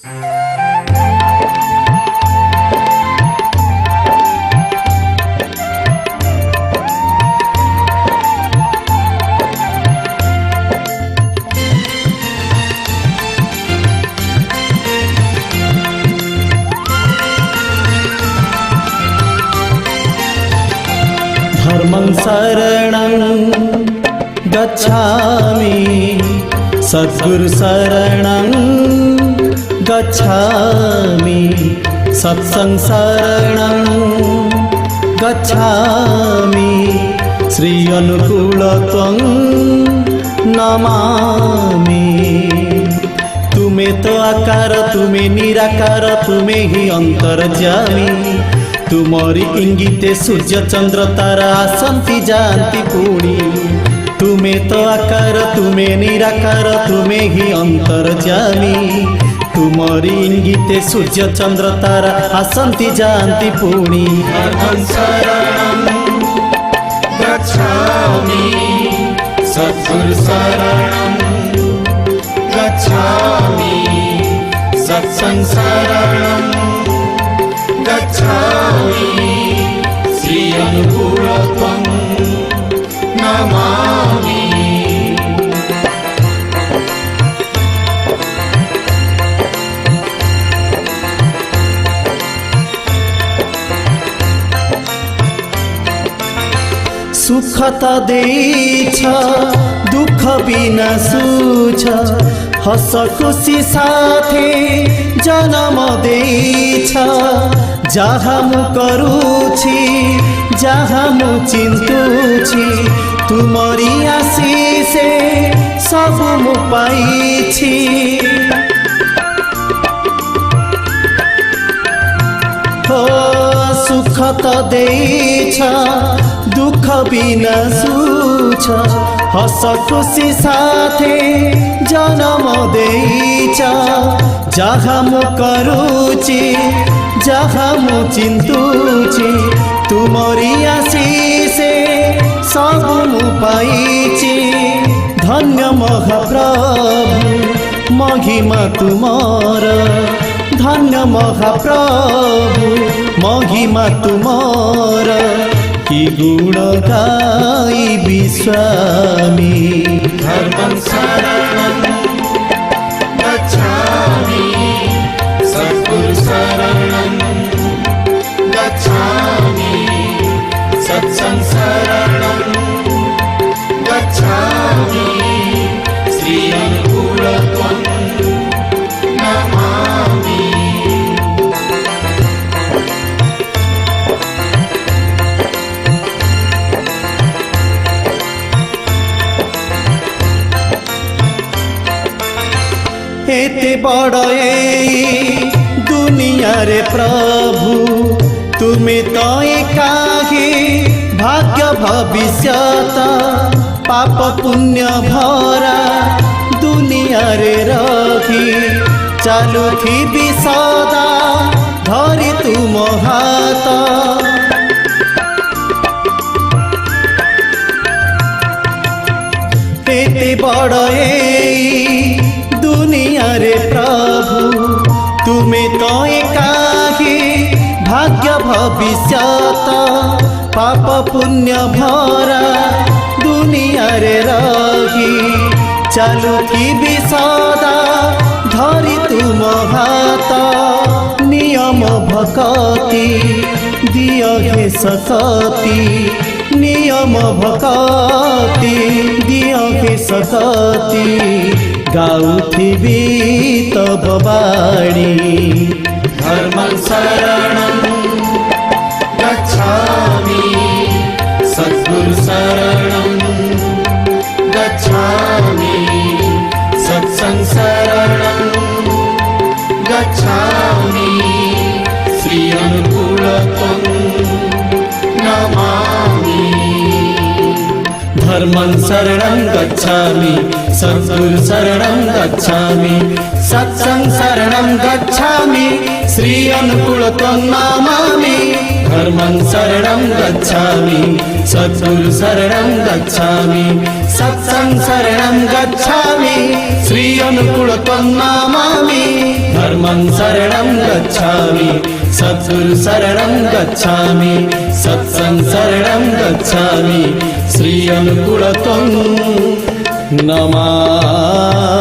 धर्मं शरणं गच्छामि सद्गुरु शरणं गच्छामि सत्संग शरणं गच्छामि श्री अनुकूल त्वं नमामि। तुमे तो आकार तुमे निराकार तुमे ही अंतर्यामी। तुमरी इंगिते सूर्य चंद्र तारा आसंती जानती पुणी। तुमे तो आकार तुमे निराकार तुमे ही अंतर्यामी। तुमरी इंगिते सूर्य चंद्र तारा आसंती जानती पुणी। धर्मं शरणं गच्छामि सद्गुरु शरणं गच्छामि सत्संग शरणं गच्छामि श्री अनुकूल त्वं नमामि। सुख त देछ दुख बिना सुछ। हस खुशी साथे जन्म देछ। जहाँ मु करूछि जहाँ मु चिन्तुछि तुमरी आशीषे सब मु पाइछि। हो सुख त देछ दुख बिना सुछ। हस खुशी साथे जन्म देछ। जहाँ मु करूछि जहाँ मु चिन्तुछि तुमरी आशीषे सब मु पाइछि। धन्य महाप्रभु महिमा तुमर। धन्य महाप्रभु महिमा तुमर। कि गुण गाई स्वामी। धर्मं शरणं गच्छामि सद्गुरु शरणं गच्छामि सत्संग शरणं गच्छामि श्री अनुकूल त्वं नमामि। एते बड़ ए दुनिया रे प्रभु तुमे तो एकाहे भाग्य भविष्यत पाप पुण्य भरा दुनिया रे रही। चालुथिबि सदा धरि तुम हाथ। एते बड़ ए दुनिया रे प्रभु तुमे तो एकाहे भाग्य भविष्यत पाप पुण्य भरा दुनिया रे रही। चालुथिबि सदा धरि तुम हाथ। नियम भक्ति दिय हे सकति। नियम भक्ति दिय हे सकति। गाउथिबि तब बाणी। धर्मं शरणं गच्छामि सद्गुरु शरणं गच्छामि सत्संग शरणं गच्छामि श्री अनुकूल त्वं नमामि। धर्मं शरणं गच्छामि सद्गुरु शरणं गच्छामि सत्संग शरणं गच्छामि श्री अनुकूल त्वं नमामि। धर्मं शरणं गच्छामि सद्गुरु शरणं गच्छामि सत्संग शरणं गच्छामि श्री अनुकूल त्वं नमामि धर्मं शरणं गच्छामि सद्गुरु शरणं गच्छामि सत्संग शरणं गच्छामि श्री अनुकूल त्वं नमामि